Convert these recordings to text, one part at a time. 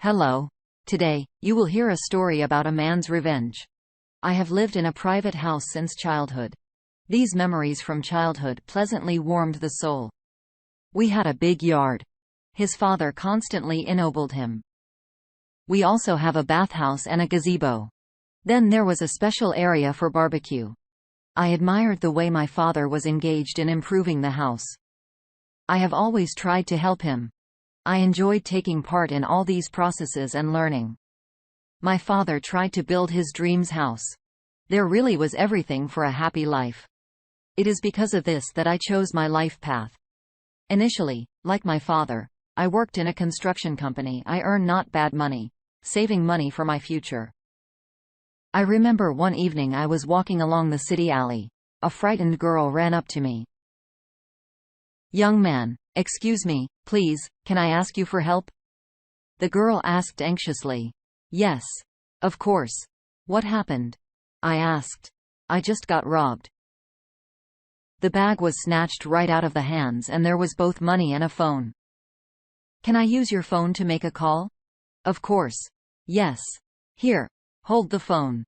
Hello. Today, you will hear a story about a man's revenge. I have lived in a private house since childhood. These memories from childhood pleasantly warmed the soul. We had a big yard. His father constantly ennobled him. We also have a bathhouse and a gazebo. Then there was a special area for barbecue. I admired the way my father was engaged in improving the house. I have always tried to help him. I enjoyed taking part in all these processes and learning. My father tried to build his dreams house. There really was everything for a happy life. It is because of this that I chose my life path. Initially, like my father, I worked in a construction company. I earned not bad money, saving money for my future. I remember one evening I was walking along the city alley. A frightened girl ran up to me. "Young man, excuse me, please, can I ask you for help?" The girl asked anxiously. "Yes. Of course. What happened?" I asked. "I just got robbed." The bag was snatched right out of the hands and there was both money and a phone. "Can I use your phone to make a call?" "Of course. Yes. Here. Hold the phone.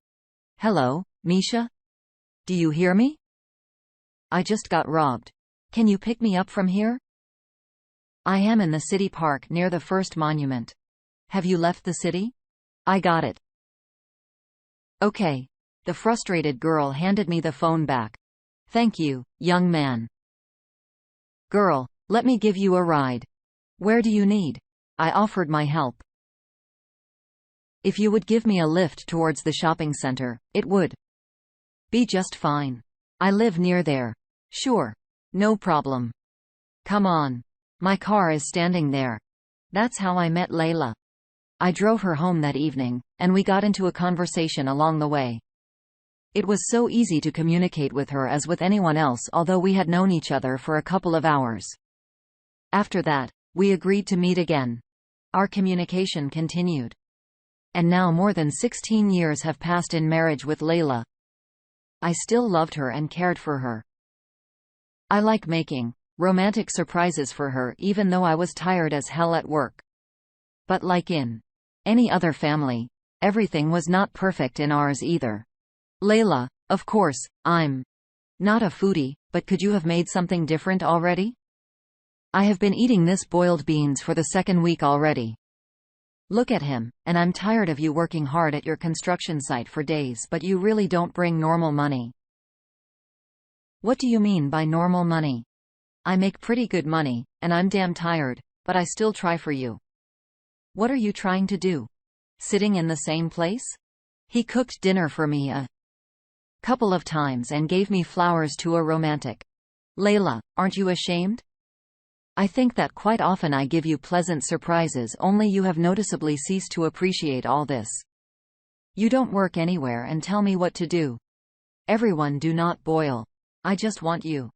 Hello, Misha? Do you hear me? I just got robbed. Can you pick me up from here? I am in the city park near the first monument. Have you left the city? I got it. Okay." The frustrated girl handed me the phone back. "Thank you, young man." "Girl, let me give you a ride. Where do you need?" I offered my help. "If you would give me a lift towards the shopping center, it would be just fine. I live near there." "Sure. No problem. Come on. My car is standing there." That's how I met Layla. I drove her home that evening, and we got into a conversation along the way. It was so easy to communicate with her as with anyone else, although we had known each other for a couple of hours. After that, we agreed to meet again. Our communication continued. And now more than 16 years have passed in marriage with Layla. I still loved her and cared for her. I like making romantic surprises for her even though I was tired as hell at work. But like in any other family, everything was not perfect in ours either. "Layla, of course, I'm not a foodie, but could you have made something different already? I have been eating this boiled beans for the second week already. Look at him, and I'm tired of you working hard at your construction site for days but you really don't bring normal money." "What do you mean by normal money? I make pretty good money, and I'm damn tired, but I still try for you." "What are you trying to do? Sitting in the same place?" He cooked dinner for me a couple of times and gave me flowers to a romantic. "Layla, aren't you ashamed? I think that quite often I give you pleasant surprises, only you have noticeably ceased to appreciate all this. You don't work anywhere and tell me what to do. Everyone do not boil. I just want you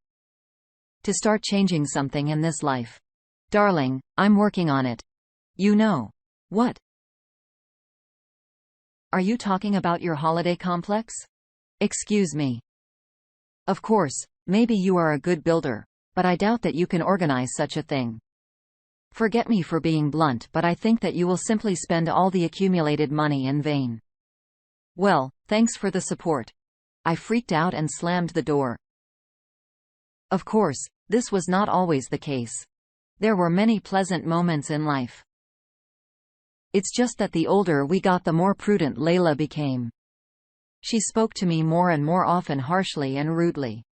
to start changing something in this life. Darling, I'm working on it. You know what? Are you talking about your holiday complex? Excuse me. Of course, maybe you are a good builder, but I doubt that you can organize such a thing. Forget me for being blunt, but I think that you will simply spend all the accumulated money in vain." "Well, thanks for the support." I freaked out and slammed the door. Of course, this was not always the case. There were many pleasant moments in life. It's just that the older we got, the more prudent Layla became. She spoke to me more and more often harshly and rudely.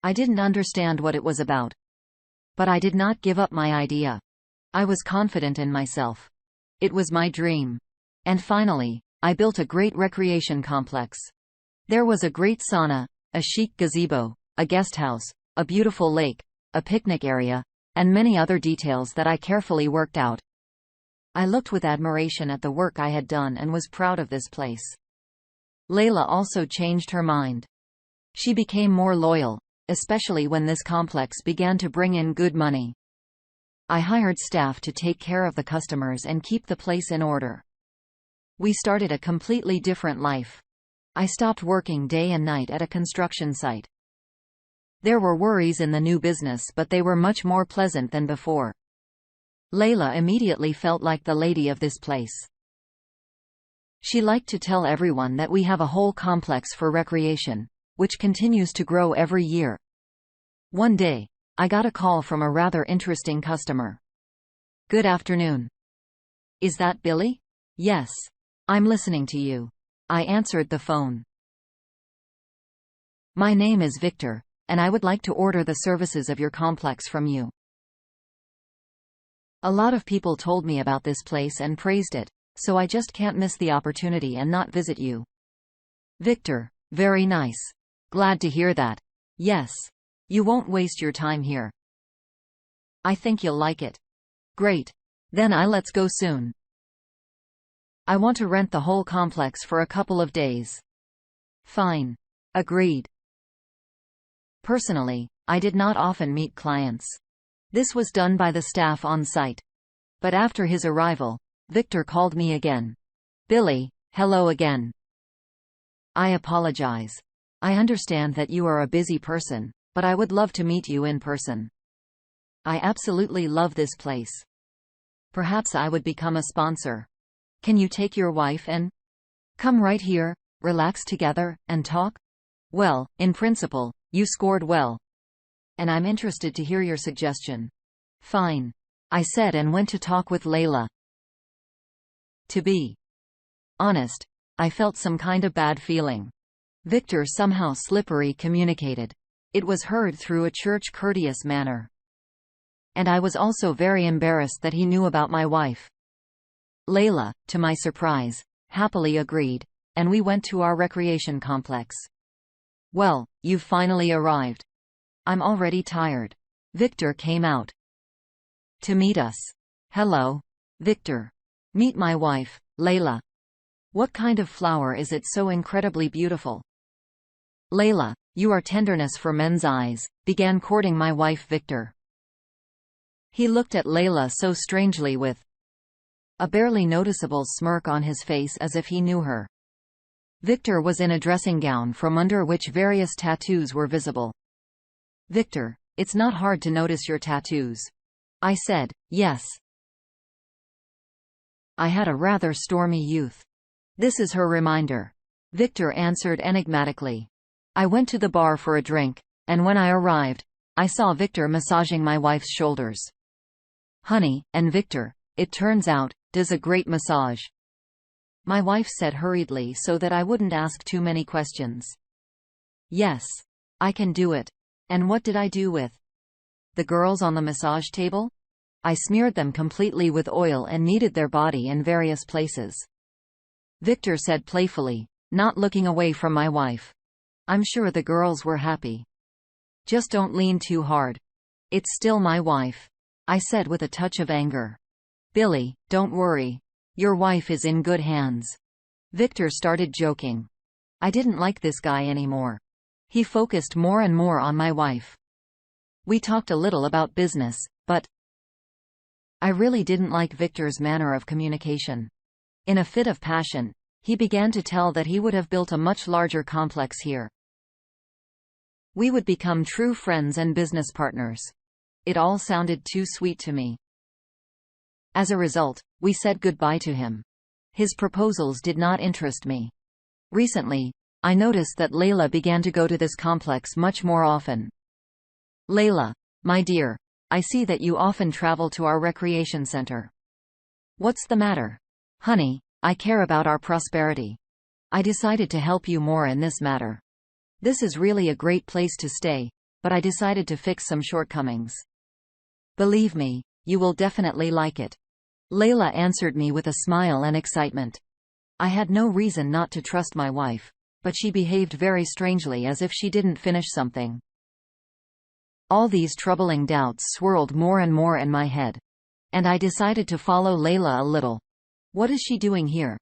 I didn't understand what it was about. But I did not give up my idea. I was confident in myself. It was my dream. And finally, I built a great recreation complex. There was a great sauna, a chic gazebo, a guest house, a beautiful lake, a picnic area, and many other details that I carefully worked out. I looked with admiration at the work I had done and was proud of this place. Layla also changed her mind. She became more loyal, especially when this complex began to bring in good money. I hired staff to take care of the customers and keep the place in order. We started a completely different life. I stopped working day and night at a construction site. There were worries in the new business, but they were much more pleasant than before. Layla immediately felt like the lady of this place. She liked to tell everyone that we have a whole complex for recreation, which continues to grow every year. One day, I got a call from a rather interesting customer. "Good afternoon. Is that Billy?" "Yes. I'm listening to you." I answered the phone. "My name is Victor, and I would like to order the services of your complex from you. A lot of people told me about this place and praised it, so I just can't miss the opportunity and not visit you." Victor: "Very nice. Glad to hear that. Yes. You won't waste your time here. I think you'll like it." "Great. Then let's go soon. I want to rent the whole complex for a couple of days." "Fine." Agreed. Personally, I did not often meet clients. This was done by the staff on site. But after his arrival, Victor called me again. "Billy, hello again. I apologize. I understand that you are a busy person, but I would love to meet you in person. I absolutely love this place. Perhaps I would become a sponsor. Can you take your wife and come right here, relax together, and talk? Well, in principle, you scored well. And I'm interested to hear your suggestion." "Fine," I said and went to talk with Layla. To be honest, I felt some kind of bad feeling. Victor somehow slippery communicated. It was heard through a church courteous manner. And I was also very embarrassed that he knew about my wife. Layla, to my surprise, happily agreed, and we went to our recreation complex. "Well, you've finally arrived. I'm already tired." Victor came out to meet us. "Hello, Victor. Meet my wife, Layla. What kind of flower is it so incredibly beautiful?" Layla, you are tenderness for men's eyes, began courting my wife Victor. He looked at Layla so strangely with a barely noticeable smirk on his face as if he knew her. Victor was in a dressing gown from under which various tattoos were visible. "Victor, it's not hard to notice your tattoos." I said, "Yes. I had a rather stormy youth. This is her reminder." Victor answered enigmatically. I went to the bar for a drink, and when I arrived, I saw Victor massaging my wife's shoulders. "Honey, and Victor, it turns out, does a great massage," my wife said hurriedly so that I wouldn't ask too many questions. "Yes. I can do it. And what did I do with the girls on the massage table? I smeared them completely with oil and kneaded their body in various places," Victor said playfully, not looking away from my wife. "I'm sure the girls were happy. Just don't lean too hard. It's still my wife," I said with a touch of anger. "Billy, don't worry. Your wife is in good hands." Victor started joking. I didn't like this guy anymore. He focused more and more on my wife. We talked a little about business, but I really didn't like Victor's manner of communication. In a fit of passion, he began to tell that he would have built a much larger complex here. We would become true friends and business partners. It all sounded too sweet to me. As a result, we said goodbye to him. His proposals did not interest me. Recently, I noticed that Layla began to go to this complex much more often. "Layla, my dear, I see that you often travel to our recreation center. What's the matter?" "Honey, I care about our prosperity. I decided to help you more in this matter. This is really a great place to stay, but I decided to fix some shortcomings. Believe me, you will definitely like it." Layla answered me with a smile and excitement. I had no reason not to trust my wife, but she behaved very strangely as if she didn't finish something. All these troubling doubts swirled more and more in my head. And I decided to follow Layla a little. What is she doing here?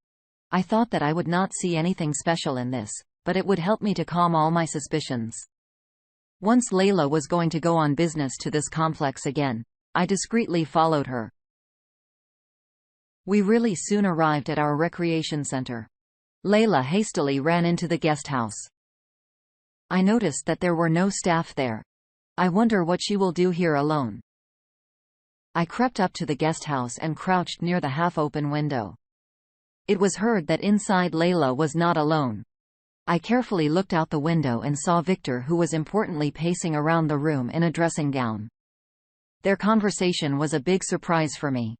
I thought that I would not see anything special in this, but it would help me to calm all my suspicions. Once Layla was going to go on business to this complex again, I discreetly followed her. We really soon arrived at our recreation center. Layla hastily ran into the guest house. I noticed that there were no staff there. I wonder what she will do here alone. I crept up to the guest house and crouched near the half-open window. It was heard that inside Layla was not alone. I carefully looked out the window and saw Victor, who was importantly pacing around the room in a dressing gown. Their conversation was a big surprise for me.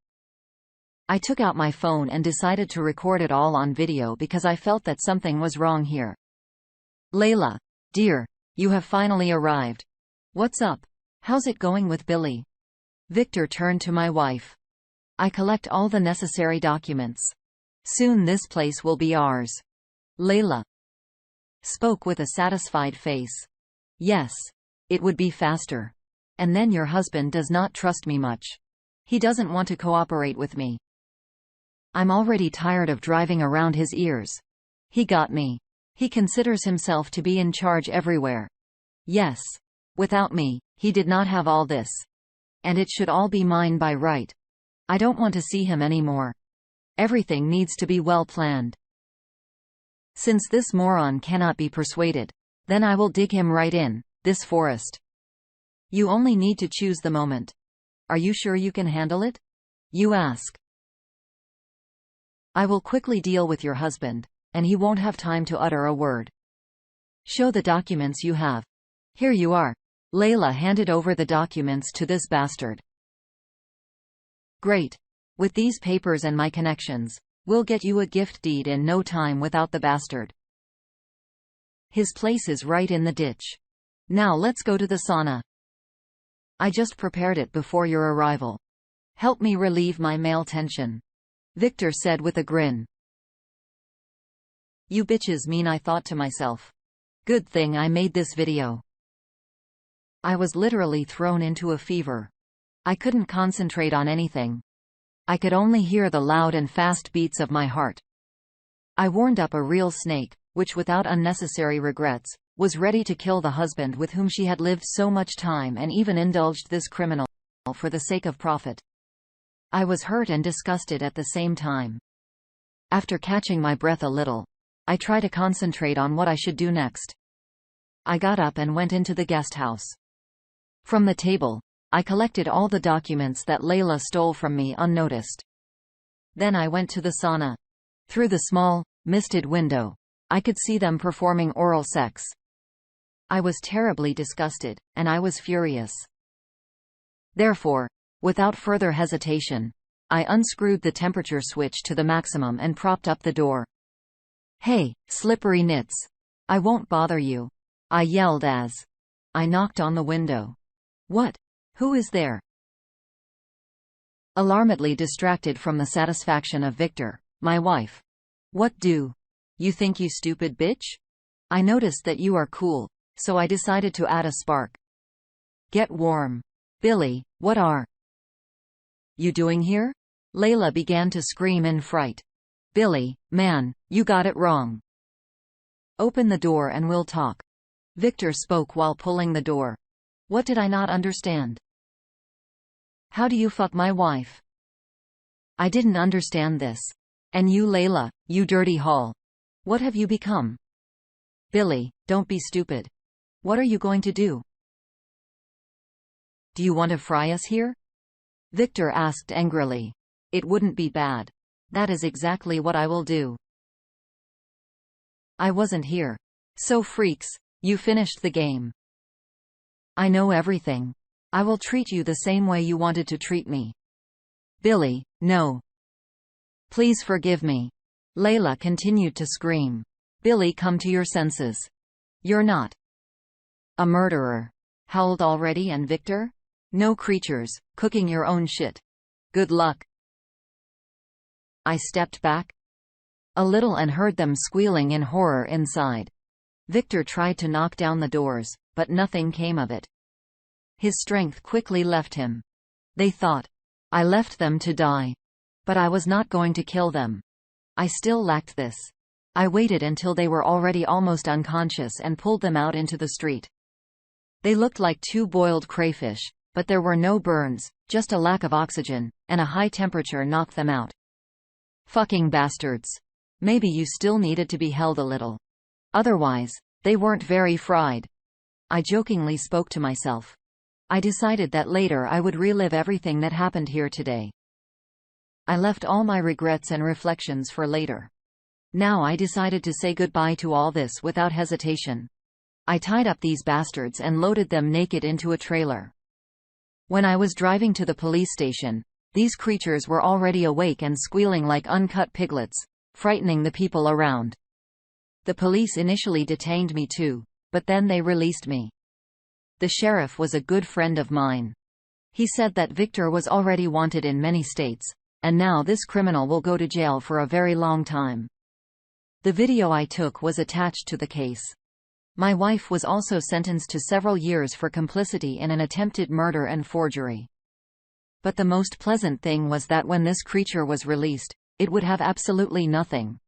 I took out my phone and decided to record it all on video because I felt that something was wrong here. Layla, dear, you have finally arrived. What's up? How's it going with Billy? Victor turned to my wife. I collect all the necessary documents. Soon this place will be ours. Layla spoke with a satisfied face. Yes. It would be faster. And then your husband does not trust me much. He doesn't want to cooperate with me. I'm already tired of driving around his ears. He got me. He considers himself to be in charge everywhere. Yes. Without me, he did not have all this. And it should all be mine by right. I don't want to see him anymore. Everything needs to be well planned. Since this moron cannot be persuaded, then I will dig him right in, this forest. You only need to choose the moment. Are you sure you can handle it? You ask. I will quickly deal with your husband, and he won't have time to utter a word. Show the documents you have. Here you are. Layla handed over the documents to this bastard. Great. With these papers and my connections, we'll get you a gift deed in no time without the bastard. His place is right in the ditch. Now let's go to the sauna. I just prepared it before your arrival. Help me relieve my male tension. Victor said with a grin. You bitches mean, I thought to myself. Good thing I made this video. I was literally thrown into a fever. I couldn't concentrate on anything. I could only hear the loud and fast beats of my heart. I warmed up a real snake, which without unnecessary regrets, was ready to kill the husband with whom she had lived so much time, and even indulged this criminal for the sake of profit. I was hurt and disgusted at the same time. After catching my breath a little, I tried to concentrate on what I should do next. I got up and went into the guest house. From the table, I collected all the documents that Layla stole from me unnoticed. Then I went to the sauna. Through the small, misted window, I could see them performing oral sex. I was terribly disgusted, and I was furious. Therefore, without further hesitation, I unscrewed the temperature switch to the maximum and propped up the door. Hey, slippery nits! I won't bother you, I yelled as I knocked on the window. What? Who is there? Alarmedly distracted from the satisfaction of Victor, my wife. What do you think, you stupid bitch? I noticed that you are cool, so I decided to add a spark. Get warm. Billy, what are you doing here? Layla began to scream in fright. Billy, man, you got it wrong. Open the door and we'll talk. Victor spoke while pulling the door. What did I not understand? How do you fuck my wife? I didn't understand this. And you, Layla, you dirty hall. What have you become? Billy, don't be stupid. What are you going to do? Do you want to fry us here? Victor asked angrily. It wouldn't be bad. That is exactly what I will do. I wasn't here. So freaks, you finished the game. I know everything. I will treat you the same way you wanted to treat me. Billy, no. Please forgive me. Layla continued to scream. Billy, come to your senses. You're not a murderer. How old already, and Victor? No creatures, cooking your own shit. Good luck. I stepped back a little and heard them squealing in horror inside. Victor tried to knock down the doors, but nothing came of it. His strength quickly left him. They thought I left them to die. But I was not going to kill them. I still lacked this. I waited until they were already almost unconscious and pulled them out into the street. They looked like two boiled crayfish, but there were no burns, just a lack of oxygen, and a high temperature knocked them out. Fucking bastards. Maybe you still needed to be held a little. Otherwise, they weren't very fried. I jokingly spoke to myself. I decided that later I would relive everything that happened here today. I left all my regrets and reflections for later. Now I decided to say goodbye to all this without hesitation. I tied up these bastards and loaded them naked into a trailer. When I was driving to the police station, these creatures were already awake and squealing like uncut piglets, frightening the people around. The police initially detained me too, but then they released me. The sheriff was a good friend of mine. He said that Victor was already wanted in many states, and now this criminal will go to jail for a very long time. The video I took was attached to the case. My wife was also sentenced to several years for complicity in an attempted murder and forgery. But the most pleasant thing was that when this creature was released, it would have absolutely nothing.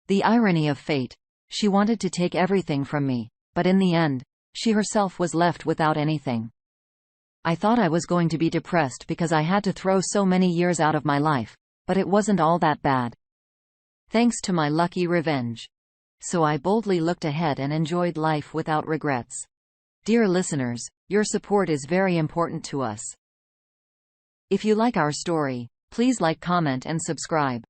The irony of fate. She wanted to take everything from me, but in the end, she herself was left without anything. I thought I was going to be depressed because I had to throw so many years out of my life, but it wasn't all that bad. Thanks to my lucky revenge. So I boldly looked ahead and enjoyed life without regrets. Dear listeners, your support is very important to us. If you like our story, please like, comment and subscribe.